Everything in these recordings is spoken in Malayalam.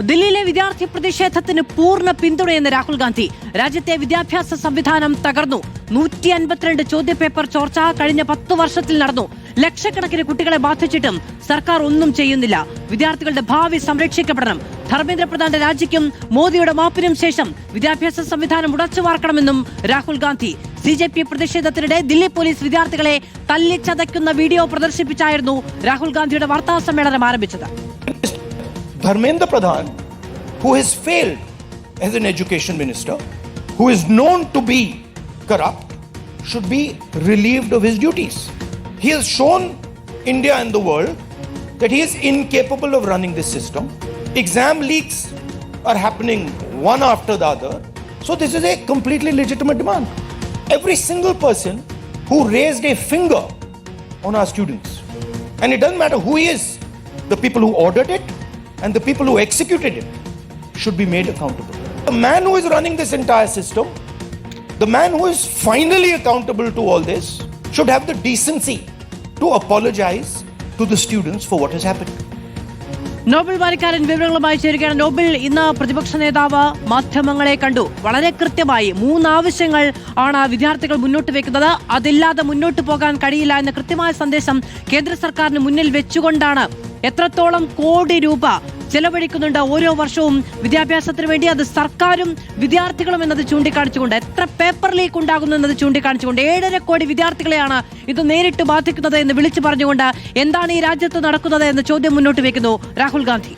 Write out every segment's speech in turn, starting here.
ദില്ലിയിലെ വിദ്യാർത്ഥി പ്രതിഷേധത്തിന് പൂർണ്ണ പിന്തുണയെന്ന് രാഹുൽ ഗാന്ധി. രാജ്യത്തെ വിദ്യാഭ്യാസ സംവിധാനം തകർന്നു. 152 ചോദ്യപേപ്പർ ചോർച്ച കഴിഞ്ഞ 10 വർഷത്തിൽ നടന്നു. ലക്ഷക്കണക്കിന് കുട്ടികളെ ബാധിച്ചിട്ടും സർക്കാർ ഒന്നും ചെയ്യുന്നില്ല. വിദ്യാർത്ഥികളുടെ ഭാവി സംരക്ഷിക്കപ്പെടണം. ധർമ്മേന്ദ്ര പ്രധാന്റെ രാജിക്കും മോദിയുടെ മാപ്പിനും ശേഷം വിദ്യാഭ്യാസ സംവിധാനം ഉടച്ചുവാർക്കണമെന്നും രാഹുൽ ഗാന്ധി. CJP പ്രതിഷേധത്തിനിടെ ദില്ലി പോലീസ് വിദ്യാർത്ഥികളെ തല്ലിച്ചതയ്ക്കുന്ന വീഡിയോ പ്രദർശിപ്പിച്ചായിരുന്നു രാഹുൽ ഗാന്ധിയുടെ വാർത്താ സമ്മേളനം ആരംഭിച്ചത്. Dharmendra Pradhan, who has failed as an education minister, who is known to be corrupt, should be relieved of his duties. He has shown India and the world that he is incapable of running this system. Exam leaks are happening one after the other. So this is a completely legitimate demand. Every single person who raised a finger on our students, and it doesn't matter who he is, the people who ordered it and the people who executed it should be made accountable. The man who is running this entire system, the man who is finally accountable to all this, should have the decency to apologize to the students for what has happened. Nobel വാരിക്കാരൻ വിവരങ്ങളുമായി ചേരുകയാണ്. നോബൽ, ഇന്ന് പ്രതിപക്ഷ നേതാവ് മാധ്യമങ്ങളെ കണ്ടു. വളരെ കൃത്യമായി 3 ആവശ്യങ്ങൾ ആണ് വിദ്യാർത്ഥികൾ മുന്നോട്ട് വെക്കുന്നത്. അതില്ലാതെ മുന്നോട്ട് പോകാൻ കഴിയില്ല എന്ന കൃത്യമായ സന്ദേശം കേന്ദ്ര സർക്കാരിന് മുന്നിൽ വെച്ചുകൊണ്ടാണ്. എത്രത്തോളം കോടി രൂപ ചെലവഴിക്കുന്നുണ്ട് ഓരോ വർഷവും വിദ്യാഭ്യാസത്തിന് വേണ്ടി, അത് സർക്കാരും വിദ്യാർത്ഥികളും എന്നത് ചൂണ്ടിക്കാണിച്ചുകൊണ്ട്, എത്ര പേപ്പർ ലീക്ക് ഉണ്ടാകുന്നു എന്നത് ചൂണ്ടിക്കാണിച്ചുകൊണ്ട് 7.5 കോടി വിദ്യാർത്ഥികളെയാണ് ഇത് നേരിട്ട് ബാധിക്കുന്നത് എന്ന് വിളിച്ചു പറഞ്ഞുകൊണ്ട് എന്താണ് ഈ രാജ്യത്ത് നടക്കുന്നത് എന്ന ചോദ്യം മുന്നോട്ട് വെക്കുന്നു രാഹുൽ ഗാന്ധി.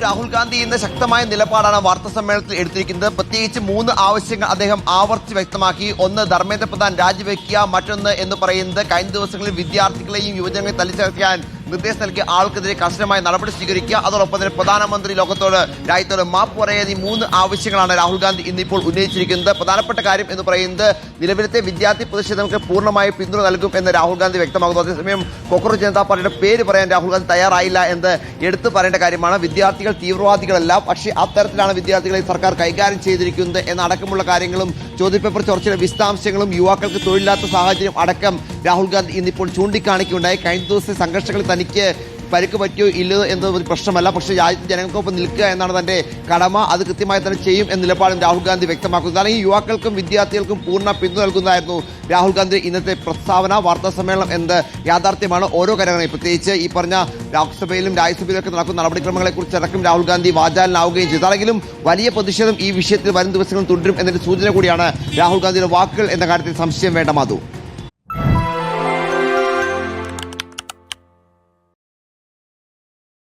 രാഹുൽ ഗാന്ധി ഇന്ന് ശക്തമായ നിലപാടാണ് വാർത്താ സമ്മേളനത്തിൽ എടുത്തിരിക്കുന്നത്. പ്രത്യേകിച്ച് 3 ആവശ്യങ്ങൾ അദ്ദേഹം ആവർത്തിച്ച് വ്യക്തമാക്കി. ഒന്ന്, ധർമ്മേന്ദ്ര പ്രധാൻ രാജിവെക്കുക. മറ്റൊന്ന് എന്ന് പറയുന്നത് കഴിഞ്ഞ ദിവസങ്ങളിൽ വിദ്യാർത്ഥികളെയും യുവജനങ്ങളെയും തല്ലിച്ചതയ്ക്കാൻ നിർദ്ദേശം നൽകിയ ആൾക്കെതിരെ കർശനമായ നടപടി സ്വീകരിക്കുക. അതോടൊപ്പം തന്നെ പ്രധാനമന്ത്രി രാജ്യത്തോട് മാപ്പ് പറയുക. ഈ 3 ആവശ്യങ്ങളാണ് രാഹുൽ ഗാന്ധി ഇന്നിപ്പോൾ ഉന്നയിച്ചിരിക്കുന്നത്. പ്രധാനപ്പെട്ട കാര്യം എന്ന് പറയുന്നത് നിലവിലത്തെ വിദ്യാർത്ഥി പ്രതിഷേധങ്ങൾക്ക് പൂർണ്ണമായി പിന്തുണ നൽകും എന്ന് രാഹുൽ ഗാന്ധി വ്യക്തമാക്കുന്നു. അതേസമയം കോക്രോച്ച് ജനതാ പാർട്ടിയുടെ പേര് പറയാൻ രാഹുൽ ഗാന്ധി തയ്യാറായില്ല എന്ന് എടുത്തു പറയേണ്ട കാര്യമാണ്. വിദ്യാർത്ഥികൾ തീവ്രവാദികളല്ല, പക്ഷേ അത്തരത്തിലാണ് വിദ്യാർത്ഥികളെ സർക്കാർ കൈകാര്യം ചെയ്തിരിക്കുന്നത് എന്നടക്കമുള്ള കാര്യങ്ങളും ചോദ്യപേപ്പർ ചോർച്ചയുടെ വിശദാംശങ്ങളും യുവാക്കൾക്ക് തൊഴിലില്ലാത്ത സാഹചര്യം അടക്കം രാഹുൽ ഗാന്ധി ഇന്നിപ്പോൾ ചൂണ്ടിക്കാണിക്കുകയുണ്ടായി. കഴിഞ്ഞ ദിവസത്തെ സംഘർഷങ്ങളിൽ തനിക്ക് പരിക്ക് പറ്റിയോ ഇല്ലയോ എന്നത് ഒരു പ്രശ്നമല്ല, പക്ഷേ രാജ്യത്തെ ജനങ്ങൾക്കൊപ്പം നിൽക്കുക എന്നാണ് തന്റെ കടമ. അത് കൃത്യമായി തന്നെ ചെയ്യും എന്ന നിലപാടും രാഹുൽ ഗാന്ധി വ്യക്തമാക്കുന്നത്. അല്ലെങ്കിൽ യുവാക്കൾക്കും വിദ്യാർത്ഥികൾക്കും പൂർണ്ണ പിന്തുണ നൽകുന്നതായിരുന്നു രാഹുൽ ഗാന്ധി ഇന്നത്തെ പ്രസ്താവന. വാർത്താ സമ്മേളനം എന്ത് യാഥാർത്ഥ്യമാണ് ഓരോ കാര്യങ്ങളും, പ്രത്യേകിച്ച് ഈ പറഞ്ഞ ലോക്സഭയിലും രാജ്യസഭയിലും ഒക്കെ നടക്കുന്ന നടപടിക്രമങ്ങളെക്കുറിച്ച് അടക്കം രാഹുൽ ഗാന്ധി വാചാലനാവുകയും ചെയ്തു. അല്ലെങ്കിലും വലിയ പ്രതിഷേധം ഈ വിഷയത്തിൽ വരും ദിവസങ്ങളും തുടരും എന്നതിന്റെ സൂചന കൂടിയാണ് രാഹുൽ ഗാന്ധിയുടെ വാക്കുകൾ എന്ന കാര്യത്തിൽ സംശയം വേണ്ട. മാധു.